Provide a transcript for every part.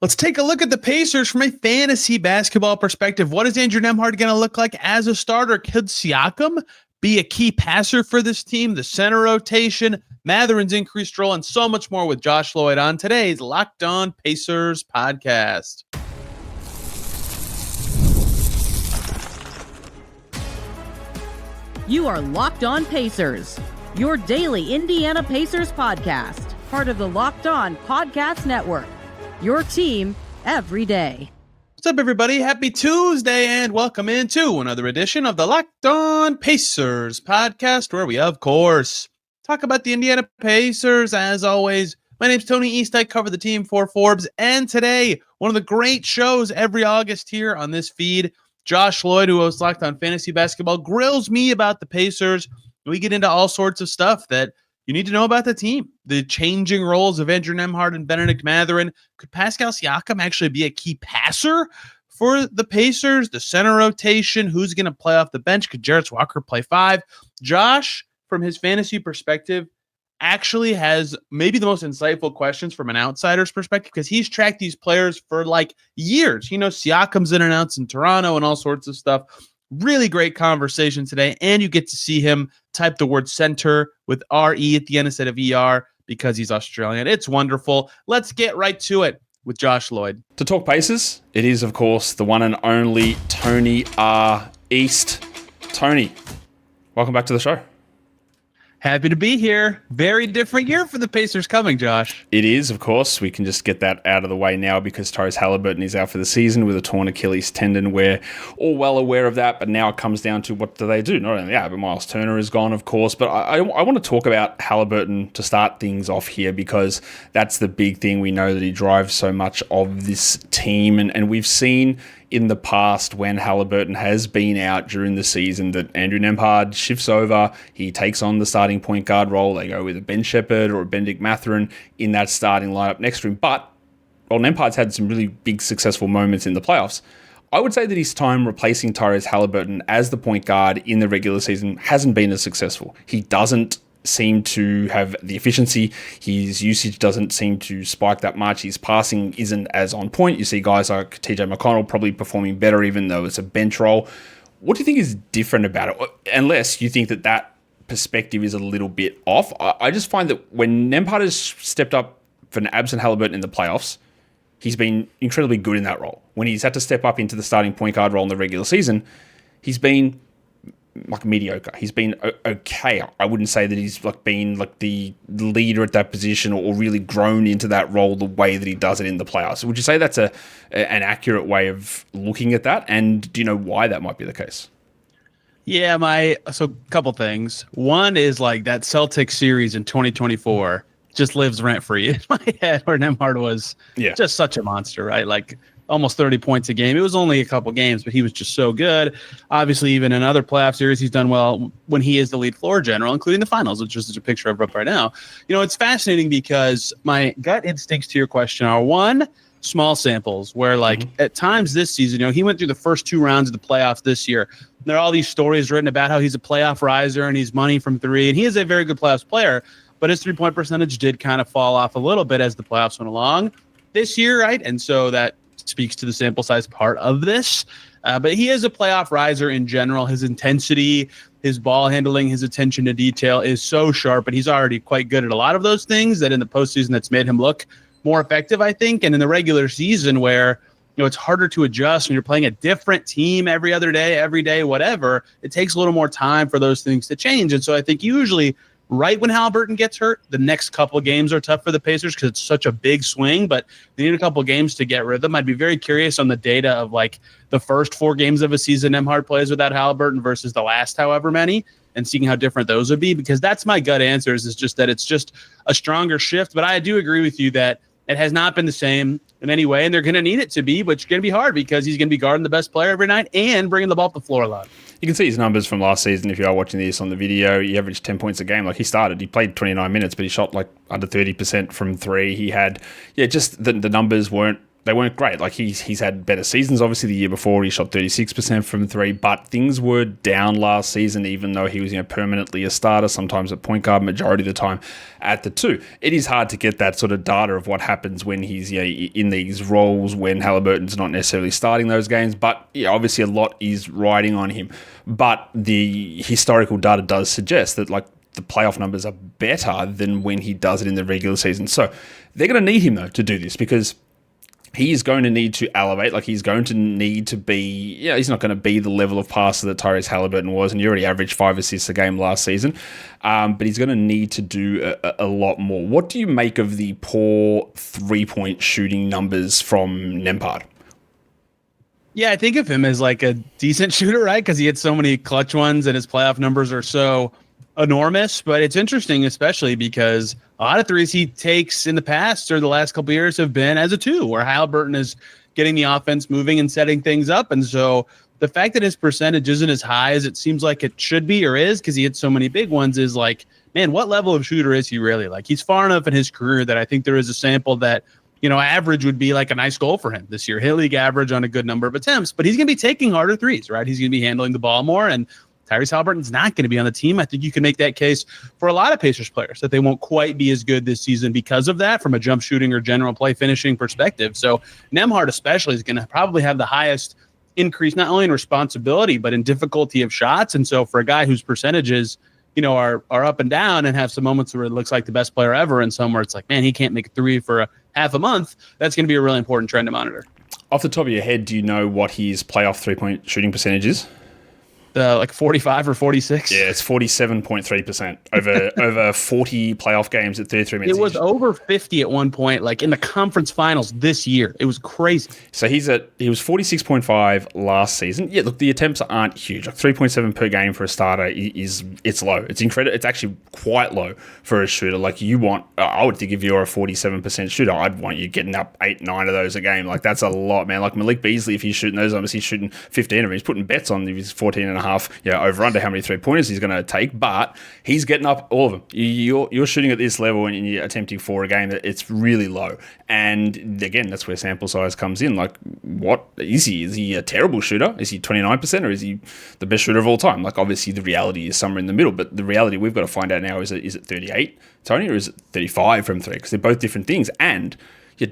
Let's take a look at the Pacers from a fantasy basketball perspective. What is Andrew Nembhard going to look like as a starter? Could Siakam be a key passer for this team? The center rotation, Mathurin's increased role, and so much more with Josh Lloyd on today's Locked On Pacers podcast. You are Locked On Pacers, your daily Indiana Pacers podcast, part of the Locked On Podcast Network. Your team every day. What's up, everybody? Happy Tuesday, and welcome into another edition of the Locked On Pacers podcast, where we, of course, talk about the Indiana Pacers. As always, my name's Tony East. I cover the team for Forbes, and today, one of the great shows every August here on this feed, Josh Lloyd, who hosts Locked On Fantasy Basketball, grills me about the Pacers. We get into all sorts of stuff that you need to know about the team, the changing roles of Andrew Nembhard and Benedict Mathurin. Could Pascal Siakam actually be a key passer for the Pacers? The center rotation, who's going to play off the bench? Could Jarrett Walker play five? Josh, from his fantasy perspective, actually has maybe the most insightful questions from an outsider's perspective because he's tracked these players for like years. You know, Siakam's in and outs in Toronto and all sorts of stuff. Really great conversation today, and you get to see him type the word center with R-E at the end instead of E-R because he's Australian. It's wonderful. Let's get right to it with Josh Lloyd. To talk Pacers, it is, of course, the one and only Tony R. East. Tony, welcome back to the show. Happy to be here. Very different year for the Pacers coming, Josh. It is, of course. We can just get that out of the way now because Tyrese Haliburton is out for the season with a torn Achilles tendon. We're all well aware of that, but now it comes down to what do they do? Not only that, but Miles Turner is gone, of course. But I want to talk about Haliburton to start things off here because that's the big thing. We know that he drives so much of this team, and we've seen in the past when Haliburton has been out during the season that Andrew Nembhard shifts over, he takes on the starting point guard role, they go with a Ben Shepherd or a Benedict Mathurin in that starting lineup next to him. But while Nembhard's had some really big successful moments in the playoffs, I would say that his time replacing Tyrese Haliburton as the point guard in the regular season hasn't been as successful. He doesn't seem to have the efficiency. His usage doesn't seem to spike that much. His passing isn't as on point. You see guys like TJ McConnell probably performing better even though it's a bench role. What do you think is different about it? Unless you think that perspective is a little bit off. I just find that when Nembhard has stepped up for an absent Haliburton in the playoffs, he's been incredibly good in that role. When he's had to step up into the starting point guard role in the regular season, he's been like mediocre. He's been okay. I wouldn't say that he's like been like the leader at that position or really grown into that role the way that he does it in the playoffs. Would you say that's an accurate way of looking at that? And do you know why that might be the case? Yeah, so a couple things. One is like that Celtics series in 2024 just lives rent free in my head where Nembhard was just such a monster, right? Like almost 30 points a game. It was only a couple games, but he was just so good. Obviously, even in other playoff series, he's done well when he is the lead floor general, including the finals, which is a picture of up right now. You know, it's fascinating because my gut instincts to your question are, one, small samples where like at times this season, you know, he went through the first two rounds of the playoffs this year. There are all these stories written about how he's a playoff riser and he's money from three, and he is a very good playoffs player, but his three-point percentage did kind of fall off a little bit as the playoffs went along this year, right? And so that speaks to the sample size part of this. But he is a playoff riser in general. His intensity, his ball handling, his attention to detail is so sharp, and he's already quite good at a lot of those things that in the postseason that's made him look more effective, I think. And in the regular season where, you know, it's harder to adjust when you're playing a different team every other day, every day, whatever, it takes a little more time for those things to change. And so I think usually right when Haliburton gets hurt, the next couple of games are tough for the Pacers because it's such a big swing, but they need a couple of games to get rhythm. I'd be very curious on the data of like the first 4 games of a season Nembhard plays without Haliburton versus the last however many, and seeing how different those would be, because that's my gut answers is just that it's just a stronger shift. But I do agree with you that it has not been the same in any way, and they're going to need it to be, but it's going to be hard because he's going to be guarding the best player every night and bringing the ball up the floor a lot. You can see his numbers from last season if you are watching this on the video. He averaged 10 points a game. Like, he played 29 minutes, but he shot like under 30% from three. He had, just the numbers weren't they weren't great. Like he's had better seasons. Obviously, the year before he shot 36% from three, but things were down last season. Even though he was permanently a starter, sometimes at point guard, majority of the time at the two. It is hard to get that sort of data of what happens when he's in these roles when Haliburton's not necessarily starting those games. But obviously a lot is riding on him. But the historical data does suggest that the playoff numbers are better than when he does it in the regular season. So they're going to need him, though, to do this because he is going to need to elevate. He's going to need to be, he's not going to be the level of passer that Tyrese Haliburton was, and he already averaged 5 assists a game last season. But he's going to need to do a lot more. What do you make of the poor 3-point shooting numbers from Nembhard? Yeah, I think of him as a decent shooter, right? Because he had so many clutch ones and his playoff numbers are so enormous. But it's interesting, especially because a lot of threes he takes in the past or the last couple of years have been as a 2, where Haliburton is getting the offense moving and setting things up. And so the fact that his percentage isn't as high as it seems like it should be or is because he hit so many big ones is man, what level of shooter is he really? He's far enough in his career that I think there is a sample that average would be a nice goal for him this year. Hit league average on a good number of attempts, but he's going to be taking harder threes, right? He's going to be handling the ball more, and Tyrese Haliburton's not going to be on the team. I think you can make that case for a lot of Pacers players that they won't quite be as good this season because of that from a jump shooting or general play finishing perspective. So Nembhard especially is going to probably have the highest increase, not only in responsibility, but in difficulty of shots. And so for a guy whose percentages, are up and down and have some moments where it looks like the best player ever and some where it's man, he can't make a 3 for a half a month, that's going to be a really important trend to monitor. Off the top of your head, do you know what his playoff 3-point shooting percentage is? 45 or 46. Yeah, it's 47.3% over 40 playoff games at 33 minutes. It was over 50 at one point, in the conference finals this year. It was crazy. So he was 46.5 last season. Yeah, look, the attempts aren't huge. 3.7 per game for a starter it's low. It's incredible. It's actually quite low for a shooter. I would think if you're a 47% shooter, I'd want you getting up 8-9 of those a game. That's a lot, man. Malik Beasley, if he's shooting those numbers, he's shooting 15 of them. He's putting bets on if he's 14.5. Over under how many 3-pointers he's going to take, but he's getting up all of them. You're shooting at this level and you're attempting 4 a game. It's really low. And again, that's where sample size comes in. What is he? Is he a terrible shooter? Is he 29% or is he the best shooter of all time? Obviously the reality is somewhere in the middle, but the reality we've got to find out now is it 38, Tony, or is it 35 from 3? Because they're both different things. And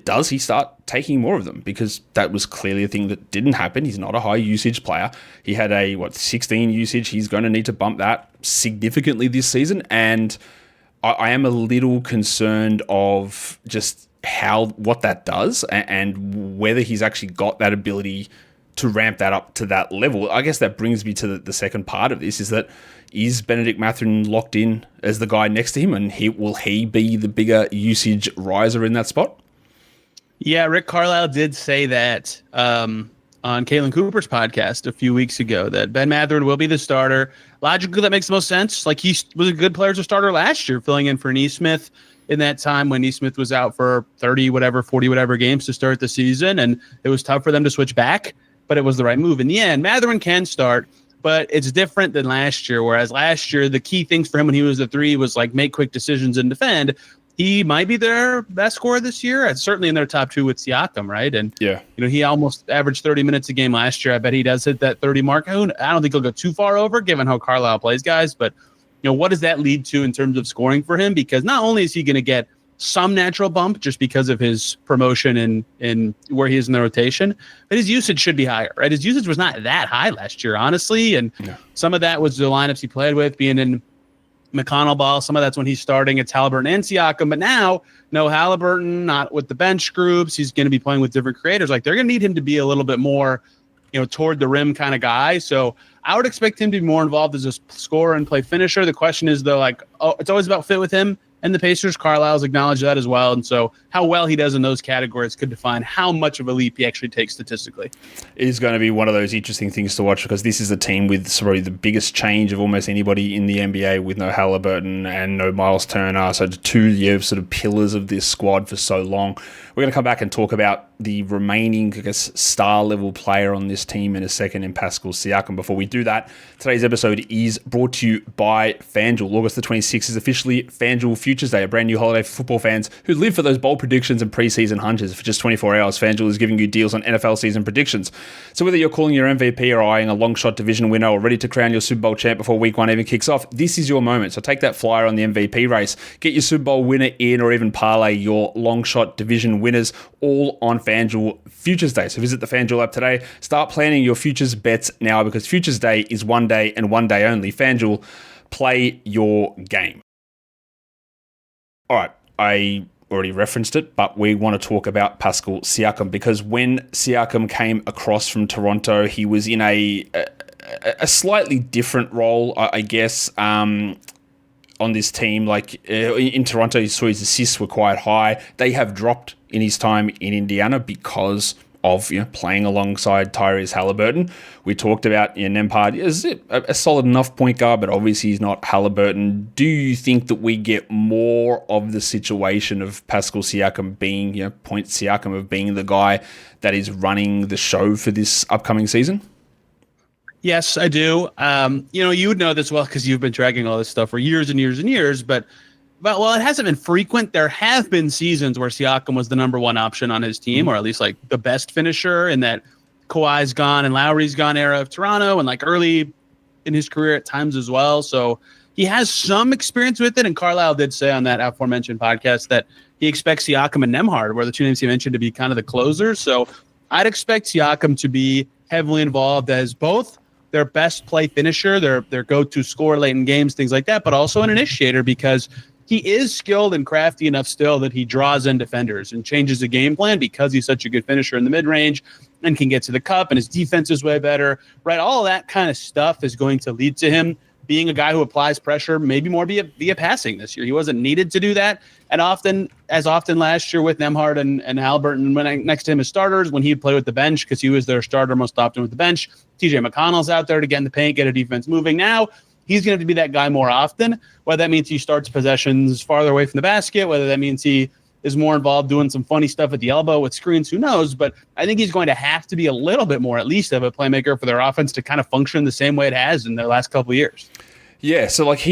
does he start taking more of them? Because that was clearly a thing that didn't happen. He's not a high usage player. He had 16 usage. He's going to need to bump that significantly this season. And I am a little concerned of just what that does and whether he's actually got that ability to ramp that up to that level. I guess that brings me to the second part of this, is Benedict Mathurin locked in as the guy next to him, and will he be the bigger usage riser in that spot? Yeah, Rick Carlisle did say that on Caitlin Cooper's podcast a few weeks ago that Ben Mathurin will be the starter. Logically, that makes the most sense. He was a good player as a starter last year, filling in for Nesmith in that time when Nesmith was out for 40 whatever games to start the season, and it was tough for them to switch back, but it was the right move. In the end, Mathurin can start, but it's different than last year, whereas last year, the key things for him when he was the 3 was make quick decisions and defend. He might be their best scorer this year. It's certainly in their top 2 with Siakam, right? And he almost averaged 30 minutes a game last year. I bet he does hit that 30 mark. I don't think he'll go too far over, given how Carlisle plays guys. But what does that lead to in terms of scoring for him? Because not only is he going to get some natural bump just because of his promotion and where he is in the rotation, but his usage should be higher, right? His usage was not that high last year, honestly, and some of that was the lineups he played with, being in McConnell ball. Some of that's when he's starting. It's Haliburton and Siakam, but now no Haliburton, not with the bench groups. He's going to be playing with different creators. They're going to need him to be a little bit more, toward the rim kind of guy. So I would expect him to be more involved as a scorer and play finisher. The question is though, it's always about fit with him and the Pacers. Carlisle's acknowledged that as well. And so how well he does in those categories could define how much of a leap he actually takes statistically. It is going to be one of those interesting things to watch because this is a team with probably the biggest change of almost anybody in the NBA with no Haliburton and no Miles Turner. So 2 sort of pillars of this squad for so long. We're going to come back and talk about the remaining, star level player on this team in a second in Pascal Siakam. Before we do that, today's episode is brought to you by FanDuel. August the 26th is officially FanDuel Future Futures Day, a brand new holiday for football fans who live for those bold predictions and preseason hunches. For just 24 hours, FanDuel is giving you deals on NFL season predictions. So whether you're calling your MVP or eyeing a long shot division winner or ready to crown your Super Bowl champ before week 1 even kicks off, this is your moment. So take that flyer on the MVP race. Get your Super Bowl winner in, or even parlay your long shot division winners, all on FanDuel Futures Day. So visit the FanDuel app today. Start planning your futures bets now, because Futures Day is one day and one day only. FanDuel, play your game. All right, I already referenced it, but we want to talk about Pascal Siakam, because when Siakam came across from Toronto, he was in a slightly different role, I guess, on this team. Like in Toronto, you saw his assists were quite high. They have dropped in his time in Indiana because of playing alongside Tyrese Haliburton. We talked about Nembhard is a solid enough point guard, but obviously he's not Haliburton. Do you think that we get more of the situation of Pascal Siakam being point Siakam of being the guy that is running the show for this upcoming season? Yes, I do. You would know this well because you've been tracking all this stuff for years and years and years, but while it hasn't been frequent, there have been seasons where Siakam was the number one option on his team, or at least like the best finisher in that Kawhi's gone and Lowry's gone era of Toronto, and like early in his career at times as well. So he has some experience with it. And Carlisle did say on that aforementioned podcast that he expects Siakam and Nembhard, where the two names he mentioned, to be kind of the closers. So I'd expect Siakam to be heavily involved as both their best play finisher, their go-to scorer late in games, things like that, but also an initiator, because he is skilled and crafty enough still that he draws in defenders and changes the game plan because he's such a good finisher in the mid-range and can get to the cup, and his defense is way better, right? All of that kind of stuff is going to lead to him being a guy who applies pressure, maybe more via passing this year. He wasn't needed to do that. And often last year with Nembhard and Haliburton, when next to him as starters, when he'd play with the bench, because he was their starter most often with the bench, TJ McConnell's out there to get in the paint, get a defense moving. Now he's going to be that guy more often, whether that means he starts possessions farther away from the basket, whether that means he is more involved doing some funny stuff at the elbow with screens, who knows? But I think he's going to have to be a little bit more, at least, of a playmaker for their offense to kind of function the same way it has in the last couple of years. Yeah, so like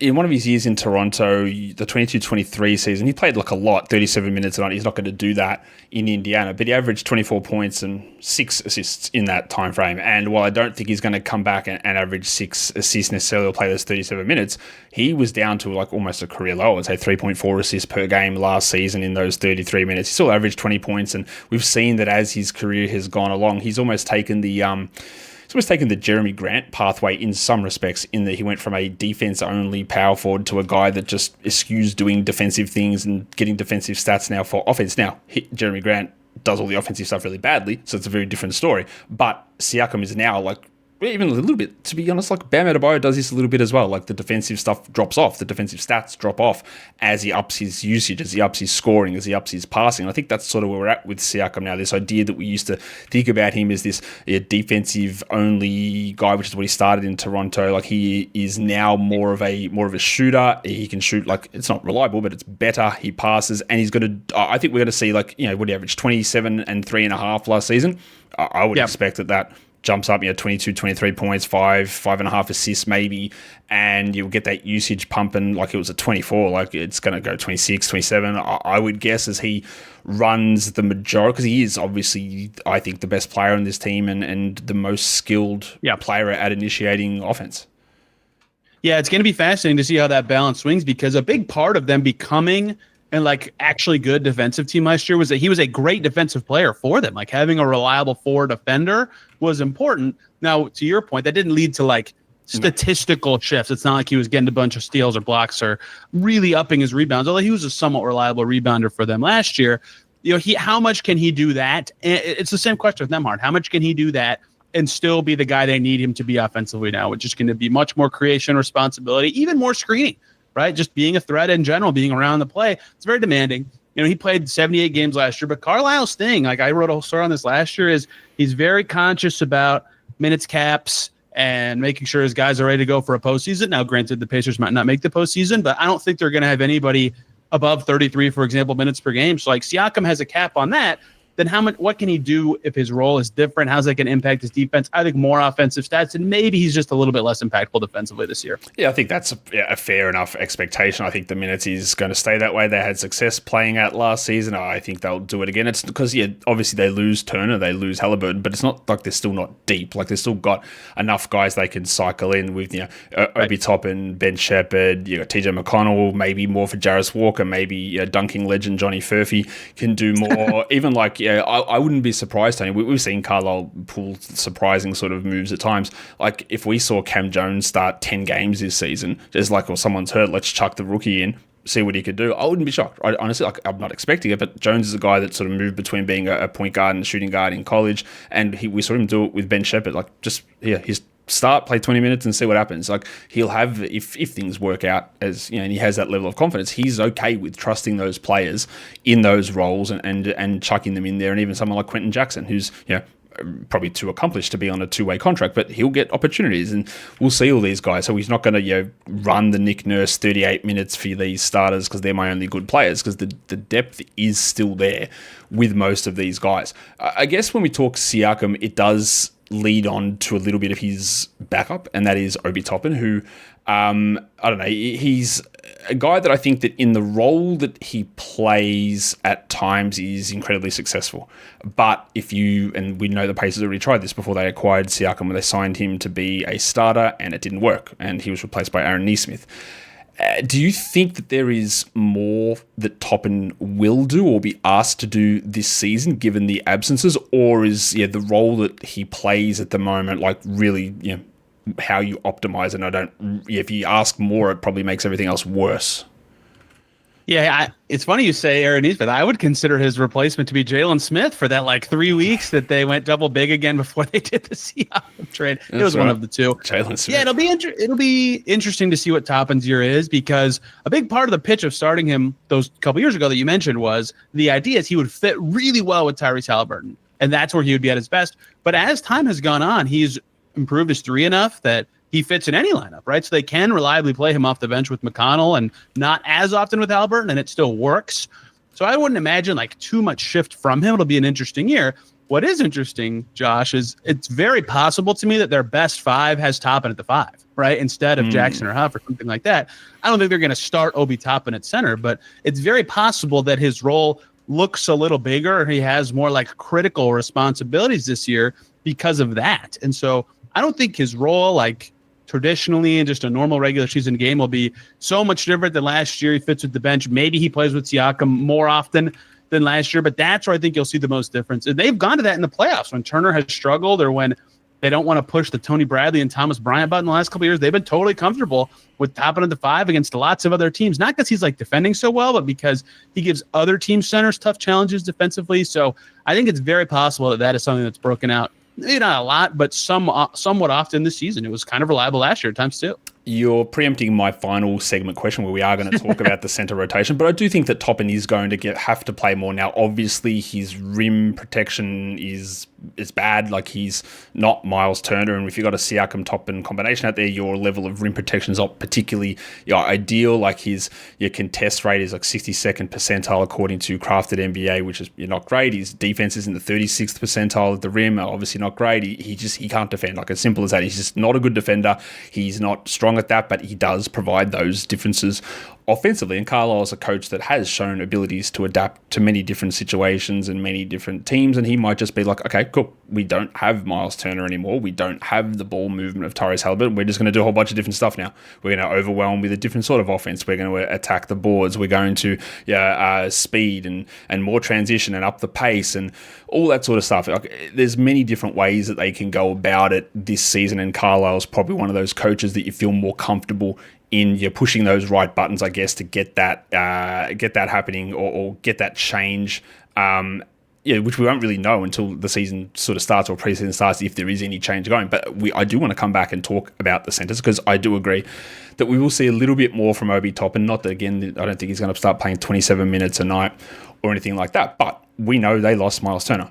in one of his years in Toronto, the 22-23 season, he played like a lot, 37 minutes a night. He's not going to do that in Indiana, but he averaged 24 points and 6 assists in that time frame. And while I don't think he's going to come back and average 6 assists necessarily or play those 37 minutes, he was down to like almost a career low. I'd say 3.4 assists per game last season in those 33 minutes. He still averaged 20 points, and we've seen that as his career has gone along, he's almost taken the Jeremy Grant pathway in some respects, in that he went from a defense-only power forward to a guy that just eschews doing defensive things and getting defensive stats now for offense. Now, Jeremy Grant does all the offensive stuff really badly, so it's a very different story. But Siakam is now like, even a little bit, to be honest, like Bam Adebayo does this a little bit as well. Like the defensive stuff drops off, the defensive stats drop off as he ups his usage, as he ups his scoring, as he ups his passing. And I think that's sort of where we're at with Siakam now. This idea that we used to think about him as this defensive only guy, which is what he started in Toronto. Like he is now more of a shooter. He can shoot, like, it's not reliable, but it's better. He passes, and he's going to. I think we're going to see, like, what he averaged, 27 and 3.5 last season. I would expect that jumps up, 22, 23 points, 5.5 assists maybe, and you'll get that usage pumping like it was a 24. Like it's going to go 26, 27, I would guess, as he runs the majority, because he is obviously, I think, the best player on this team and the most skilled player at initiating offense. Yeah, it's going to be fascinating to see how that balance swings, because a big part of them becoming and like actually good defensive team last year was that he was a great defensive player for them. Like having a reliable forward defender was important. Now, to your point, that didn't lead to like statistical shifts. It's not like he was getting a bunch of steals or blocks or really upping his rebounds, although he was a somewhat reliable rebounder for them last year. How much can he do that? And it's the same question with Nembhard. How much can he do that and still be the guy they need him to be offensively now, which is going to be much more creation responsibility, even more screening, right? Just being a threat in general, being around the play. It's very demanding. He played 78 games last year, but Carlisle's thing, like I wrote a whole story on this last year, is he's very conscious about minutes caps and making sure his guys are ready to go for a postseason. Now, granted, the Pacers might not make the postseason, but I don't think they're going to have anybody above 33, for example, minutes per game. So like Siakam has a cap on that, then what can he do if his role is different? How's that going to impact his defense? I think more offensive stats, and maybe he's just a little bit less impactful defensively this year. Yeah, I think that's a fair enough expectation. I think the minutes is going to stay that way. They had success playing at last season. I think they'll do it again. It's because, obviously they lose Turner, they lose Haliburton, but it's not like they're still not deep. Like they've still got enough guys they can cycle in with, Obi Toppin, Ben Shepherd, TJ McConnell, maybe more for Jarris Walker, maybe dunking legend Johnny Furphy can do more. Even I wouldn't be surprised, Tony. We've seen Carlisle pull surprising sort of moves at times. Like if we saw Cam Jones start 10 games this season, just or someone's hurt, let's chuck the rookie in, see what he could do. I wouldn't be shocked. Honestly, I'm not expecting it, but Jones is a guy that sort of moved between being a point guard and a shooting guard in college, and we saw him do it with Ben Shepherd. His start, play 20 minutes and see what happens. He'll have, if things work out as, and he has that level of confidence, he's okay with trusting those players in those roles and chucking them in there. And even someone like Quentin Jackson, who's, probably too accomplished to be on a two-way contract, but he'll get opportunities, and we'll see all these guys. So he's not going to run the Nick Nurse 38 minutes for these starters because they're my only good players, because the depth is still there with most of these guys. I guess when we talk Siakam, it does lead on to a little bit of his backup, and that is Obi Toppin, who I don't know, he's a guy that I think that in the role that he plays at times is incredibly successful. But and we know the Pacers already tried this before they acquired Siakam, when they signed him to be a starter, and it didn't work, and he was replaced by Aaron Nesmith. Do you think that there is more that Toppin will do or be asked to do this season, given the absences, or is the role that he plays at the moment really how you optimize it? If you ask more, it probably makes everything else worse. Yeah, it's funny you say Aaron Nesmith. I would consider his replacement to be Jalen Smith for that 3 weeks that they went double big again before they did the Siakam trade. It was one of the two. Jalen Smith. Yeah, it'll be interesting to see what Toppin's year is, because a big part of the pitch of starting him those couple years ago that you mentioned was the idea is he would fit really well with Tyrese Haliburton, and that's where he would be at his best. But as time has gone on, he's improved his three enough that he fits in any lineup, right? So they can reliably play him off the bench with McConnell and not as often with Haliburton, and it still works. So I wouldn't imagine too much shift from him. It'll be an interesting year. What is interesting, Josh, is it's very possible to me that their best five has Toppin at the 5, right? Instead of Jackson or Huff or something like that. I don't think they're going to start Obi Toppin at center, but it's very possible that his role looks a little bigger, or he has more critical responsibilities this year because of that. And so I don't think his role, traditionally in just a normal regular season game, will be so much different than last year. He fits with the bench. Maybe he plays with Siakam more often than last year, but that's where I think you'll see the most difference. And they've gone to that in the playoffs when Turner has struggled, or when they don't want to push the Tony Bradley and Thomas Bryant button the last couple of years. They've been totally comfortable with Toppin at the 5 against lots of other teams, not because he's defending so well, but because he gives other team centers tough challenges defensively. So I think it's very possible that is something that's broken out. Maybe not a lot, but somewhat often this season. It was kind of reliable last year at times too. You're preempting my final segment question, where we are going to talk about the center rotation, but I do think that Toppin is going to have to play more now. Obviously, his rim protection is bad. He's not Miles Turner, and if you've got a Siakam Toppin combination out there, your level of rim protection is not particularly ideal. Your contest rate is 62nd percentile according to Crafted NBA, which is not great. His defense is in the 36th percentile at the rim, obviously not great. He can't defend. As simple as that. He's just not a good defender. He's not strong at that, but he does provide those differences offensively. And Carlisle is a coach that has shown abilities to adapt to many different situations and many different teams, and he might just be okay, cool, we don't have Miles Turner anymore. We don't have the ball movement of Tyrese Haliburton. We're just going to do a whole bunch of different stuff now. We're going to overwhelm with a different sort of offense. We're going to attack the boards. We're going to speed and more transition and up the pace and all that sort of stuff. There's many different ways that they can go about it this season, and Carlisle's probably one of those coaches that you feel more comfortable in. You're pushing those right buttons, I guess, to get that happening or get that change. Which we won't really know until the season sort of starts or preseason starts, if there is any change going. But I do want to come back and talk about the centers, because I do agree that we will see a little bit more from Obi Toppin. Not that, again, I don't think he's going to start playing 27 minutes a night or anything like that. But we know they lost Miles Turner.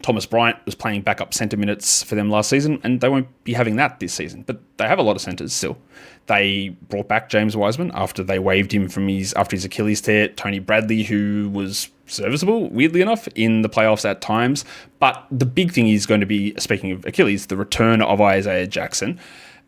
Thomas Bryant was playing backup center minutes for them last season, and they won't be having that this season. But they have a lot of centers still. They brought back James Wiseman after they waived him after his Achilles tear. Tony Bradley, who was serviceable, weirdly enough, in the playoffs at times. But the big thing is going to be, speaking of Achilles, the return of Isaiah Jackson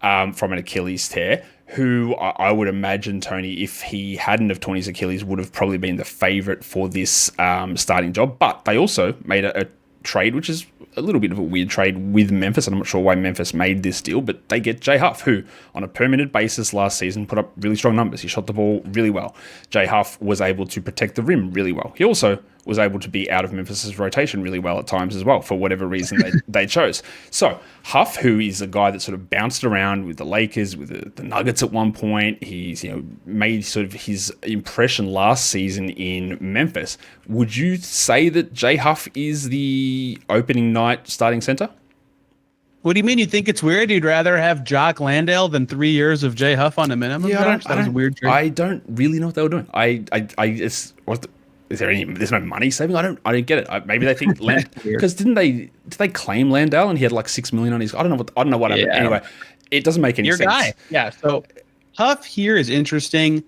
from an Achilles tear, who I would imagine, Tony, if he hadn't have torn his Achilles, would have probably been the favourite for this starting job. But they also made a trade, which is a little bit of a weird trade with Memphis. I'm not sure why Memphis made this deal, but they get Jay Huff, who on a per-minute basis last season put up really strong numbers. He shot the ball really well. Jay Huff was able to protect the rim really well. He also was able to be out of Memphis's rotation really well at times as well, for whatever reason they chose. So Huff, who is a guy that sort of bounced around with the Lakers, with the Nuggets at one point, he's made sort of his impression last season in Memphis. Would you say that Jay Huff is the opening night starting center? What do you mean? You think it's weird? You'd rather have Jock Landale than 3 years of Jay Huff on a minimum? Yeah, that was a weird trade. I don't really know what they were doing. There's no money saving? I don't get it. Maybe they think because did they claim Landale and he had like $6 million on his? I don't know what happened. Anyway, it doesn't make any sense. Your guy, yeah. So Huff here is interesting.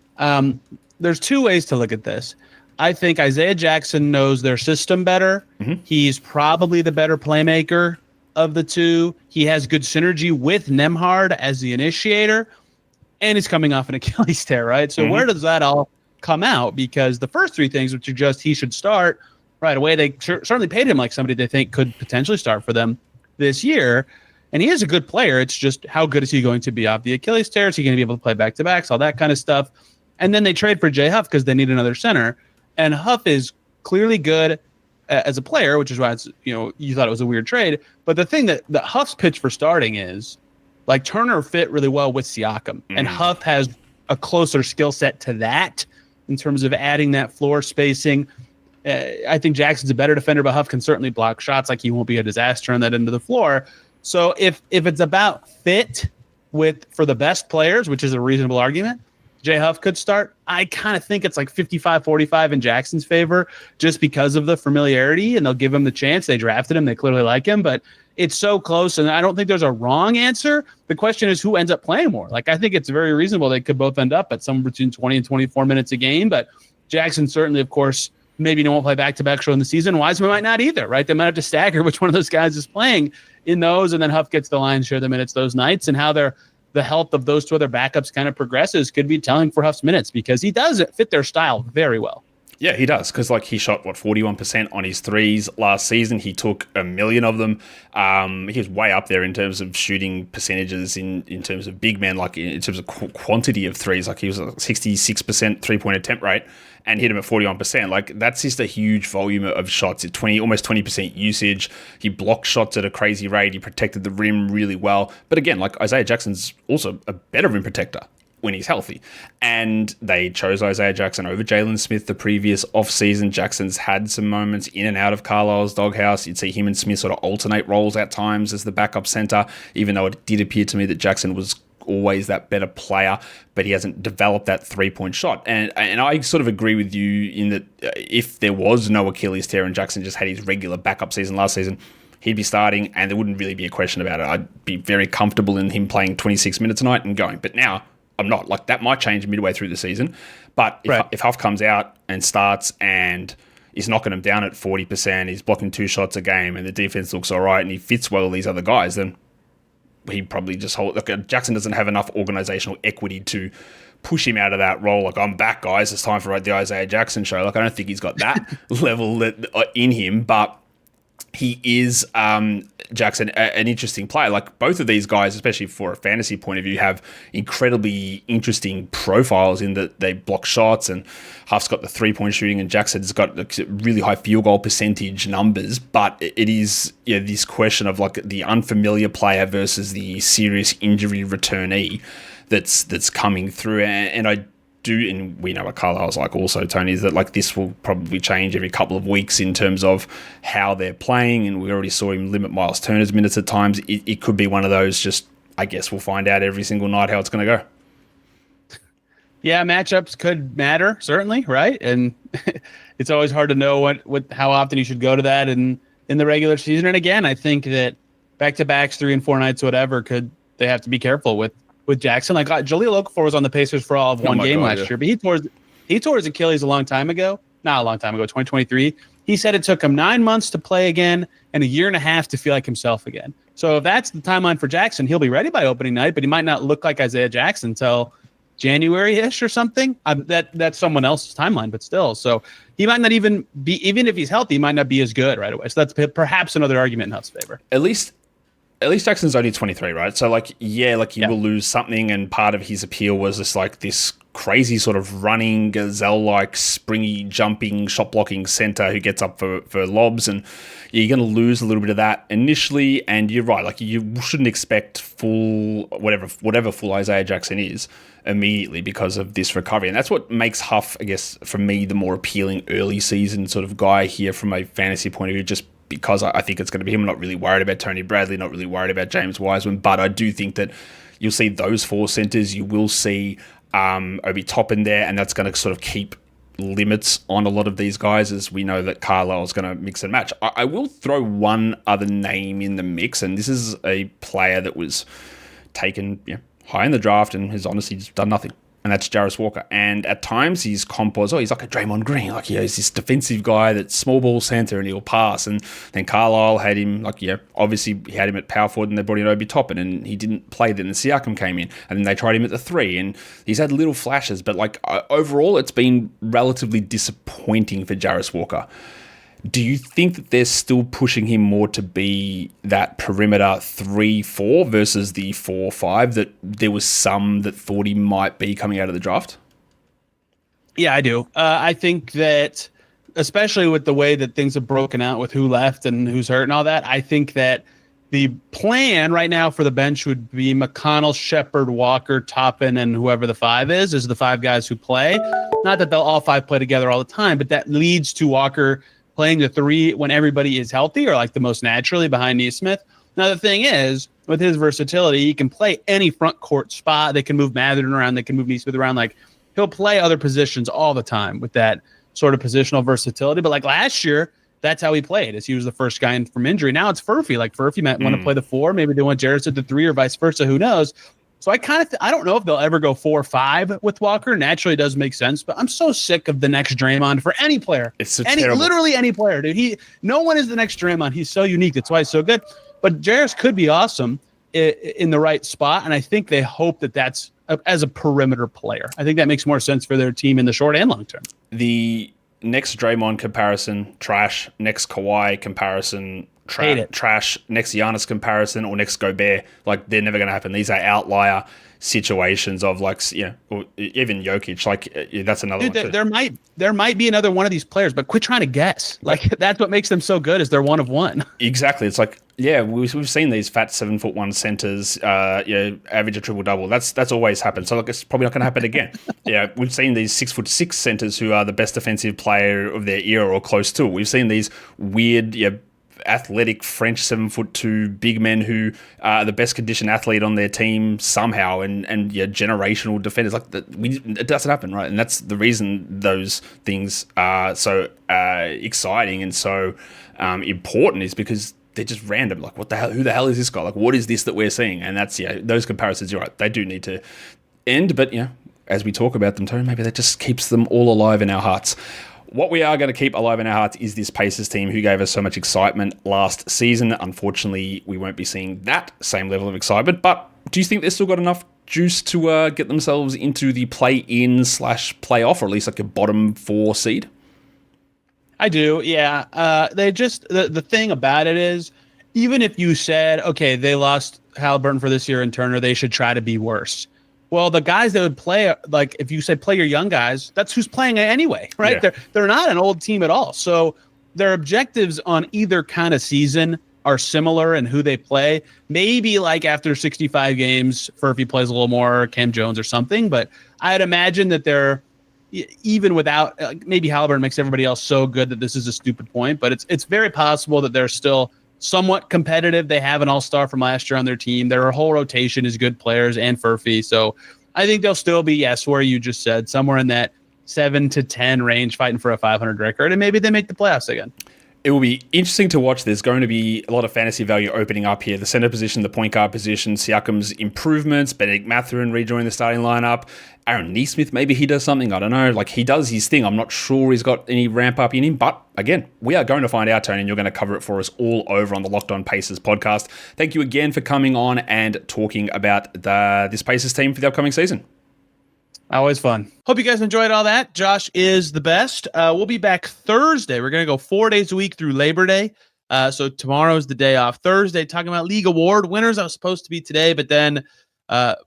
There's two ways to look at this. I think Isaiah Jackson knows their system better. Mm-hmm. He's probably the better playmaker of the two. He has good synergy with Nembhard as the initiator, and he's coming off an Achilles tear, right? So where does that all come out? Because the first three things, which suggest he should start right away, they certainly paid him like somebody they think could potentially start for them this year. And he is a good player. It's just how good is he going to be off the Achilles tear? Is he going to be able to play back-to-backs, all that kind of stuff? And then they trade for Jay Huff because they need another center. And Huff is clearly good as a player, which is why it's, you thought it was a weird trade. But the thing that Huff's pitch for starting is, like, Turner fit really well with Siakam. And Huff has a closer skill set to that in terms of adding that floor spacing. I think Jackson's a better defender, but Huff can certainly block shots. Like, he won't be a disaster on that end of the floor. So if it's about fit for the best players, which is a reasonable argument, Jay Huff could start. I kind of think it's like 55-45 in Jackson's favor just because of the familiarity, and they'll give him the chance. They drafted him. They clearly like him, but it's so close, and I don't think there's a wrong answer. The question is who ends up playing more. Like, I think it's very reasonable they could both end up at somewhere between 20 and 24 minutes a game, but Jackson certainly, of course, maybe won't play back-to-back show in the season. Wiseman might not either, right? They might have to stagger which one of those guys is playing in those, and then Huff gets the lion's share of the minutes those nights, and how the health of those two other backups kind of progresses could be telling for Huff's minutes, because he does fit their style very well. Yeah, he does, because he shot 41% on his threes last season. He took 1 million of them. He was way up there in terms of shooting percentages in terms of big men, like in terms of quantity of threes. Like, he was a 66% 3-point attempt rate and hit him at 41%. Like, that's just a huge volume of shots. It's almost 20% usage. He blocked shots at a crazy rate. He protected the rim really well. But again, like, Isaiah Jackson's also a better rim protector when he's healthy. And they chose Isaiah Jackson over Jalen Smith the previous offseason. Jackson's had some moments in and out of Carlisle's doghouse. You'd see him and Smith sort of alternate roles at times as the backup center, even though it did appear to me that Jackson was always that better player, but he hasn't developed that 3-point shot. And I sort of agree with you in that if there was no Achilles tear and Jackson just had his regular backup season last season, he'd be starting and there wouldn't really be a question about it. I'd be very comfortable in him playing 26 minutes a night and going. But now I'm not. Like, that might change midway through the season. But if Huff comes out and starts and is knocking him down at 40%, he's blocking 2 shots a game, and the defense looks all right, and he fits well with these other guys, then he probably just Jackson doesn't have enough organizational equity to push him out of that role. Like, I'm back, guys. It's time for the Isaiah Jackson show. Like, I don't think he's got that level in him, but he is, Jackson, an interesting player. Like, both of these guys, especially for a fantasy point of view, have incredibly interesting profiles in that they block shots, and Huff's got the 3-point shooting and Jackson's got really high field goal percentage numbers. But it is this question of like the unfamiliar player versus the serious injury returnee that's coming through. And I do, and we know what Carlisle's like also, Tony, is that like this will probably change every couple of weeks in terms of how they're playing, and we already saw him limit Miles Turner's minutes at times. It could be one of those, just, I guess we'll find out every single night how it's going to go. Yeah, matchups could matter, certainly, right? And it's always hard to know how often you should go to that in the regular season. And again, I think that back-to-backs, 3 and 4 nights, whatever, they have to be careful with Jackson. Like, Jahlil Okafor was on the Pacers for all of one game last year, but he tore his Achilles a long time ago. not a long time ago, 2023. He said it took him 9 months to play again and a year and a half to feel like himself again. So if that's the timeline for Jackson, he'll be ready by opening night, but he might not look like Isaiah Jackson until January-ish or something. That's someone else's timeline, but still. So he might not even be, even if he's healthy, he might not be as good right away. So that's perhaps another argument in Huff's favor. At least Jackson's only 23, right? So he will lose something, and part of his appeal was just like this crazy sort of running, gazelle-like, springy, jumping, shot-blocking center who gets up for lobs, and you're going to lose a little bit of that initially, and you're right, like you shouldn't expect full, whatever full Isaiah Jackson is immediately because of this recovery, and that's what makes Huff, I guess, for me, the more appealing early season sort of guy here from a fantasy point of view, just because I think it's going to be him. I'm not really worried about Tony Bradley, not really worried about James Wiseman, but I do think that you'll see those four centers. You will see Obi Toppin there, and that's going to sort of keep limits on a lot of these guys, as we know that Carlisle is going to mix and match. I will throw one other name in the mix, and this is a player that was taken high in the draft and has honestly just done nothing. And that's Jarris Walker. And at times his comp was, he's like a Draymond Green. Like, he's this defensive guy that's small ball center and he'll pass. And then Carlisle had him, obviously he had him at power forward, and they brought in Obi Toppin and he didn't play then. And Siakam came in and then they tried him at the 3. And he's had little flashes. But overall, it's been relatively disappointing for Jarris Walker. Do you think that they're still pushing him more to be that perimeter 3-4 versus the 4-5 that there was some that thought he might be coming out of the draft? Yeah, I do. I think that, especially with the way that things have broken out with who left and who's hurt and all that, I think that the plan right now for the bench would be McConnell, Shepard, Walker, Toppin, and whoever the 5 is the 5 guys who play. Not that they'll all 5 play together all the time, but that leads to Walker playing the 3 when everybody is healthy, or the most naturally behind Nesmith. Now, the thing is, with his versatility, he can play any front court spot. They can move Mathurin around. They can move Nesmith around. He'll play other positions all the time with that sort of positional versatility. But last year, that's how he played, as he was the first guy in from injury. Now it's Furphy. Furphy might want to play the 4. Maybe they want Jarris at the 3 or vice versa. Who knows? So I don't know if they'll ever go 4-5 with Walker. Naturally, it does make sense, but I'm so sick of the next Draymond for any player. It's so terrible. Literally any player, dude. No one is the next Draymond. He's so unique. That's why he's so good. But Jarris could be awesome in the right spot, and I think they hope that that's as a perimeter player. I think that makes more sense for their team in the short and long term. The next Draymond comparison, trash. Next Kawhi comparison, trash. Next Giannis comparison, or next Gobert, they're never going to happen. These are outlier situations of or even Jokic. That's another one. There might be another one of these players, but quit trying to guess. That's what makes them so good, is they're one of one. Exactly. It's we've seen these fat 7'1" centers, average a triple double. That's always happened. So it's probably not going to happen again. We've seen these 6'6" centers who are the best defensive player of their era or close to it. We've seen these weird, athletic French 7'2" big men who are the best conditioned athlete on their team somehow, and generational defenders. It doesn't happen, right? And that's the reason those things are so exciting and so important, is because they're just random. What the hell? Who the hell is this guy? What is this that we're seeing? And that's those comparisons. You're right. They do need to end, but as we talk about them, Tony, maybe that just keeps them all alive in our hearts. What we are going to keep alive in our hearts is this Pacers team who gave us so much excitement last season. Unfortunately, we won't be seeing that same level of excitement, but do you think they've still got enough juice to get themselves into the play-in/playoff, or at least a bottom 4 seed? I do, yeah. They just, the thing about it is, even if you said, okay, they lost Haliburton for this year and Turner, they should try to be worse. Well, the guys that would play, if you said play your young guys, that's who's playing anyway, right? Yeah. They're not an old team at all. So their objectives on either kind of season are similar in who they play. Maybe after 65 games, Furphy plays a little more, Cam Jones or something. But I'd imagine that they're, even without, maybe Haliburton makes everybody else so good that this is a stupid point. But it's very possible that they're still somewhat competitive. They have an all-star from last year on their team. Their whole rotation is good players and Furphy. So I think they'll still be, where you just said, somewhere in that 7 to 10 range, fighting for a 500 record, and maybe they make the playoffs again. It will be interesting to watch. There's going to be a lot of fantasy value opening up here. The center position, the point guard position, Siakam's improvements, Benedict Mathurin rejoining the starting lineup, Aaron Nesmith, maybe he does something. I don't know. Like, he does his thing. I'm not sure he's got any ramp up in him. But again, we are going to find out, Tony, and you're going to cover it for us all over on the Locked On Pacers podcast. Thank you again for coming on and talking about this Pacers team for the upcoming season. Always fun. Hope you guys enjoyed all that. Josh is the best. We'll be back Thursday. We're going to go 4 days a week through Labor Day. So tomorrow's the day off. Thursday, talking about League Award winners. I was supposed to be today, but then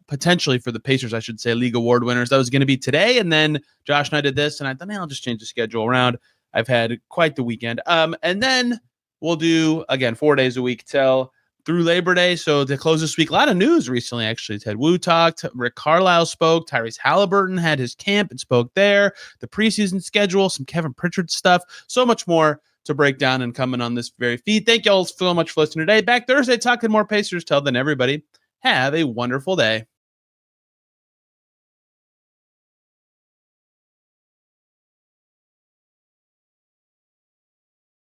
potentially for the Pacers, I should say, League Award winners. That was going to be today. And then Josh and I did this, and I thought, man, I'll just change the schedule around. I've had quite the weekend. And then we'll do, again, 4 days a week till through Labor Day. So to close this week, a lot of news recently, actually. Ted Wu talked, Rick Carlisle spoke, Tyrese Haliburton had his camp and spoke there, the preseason schedule, some Kevin Pritchard stuff, so much more to break down and coming on this very feed. Thank you all so much for listening today. Back Thursday, talking more Pacers. Till then, everybody, have a wonderful day.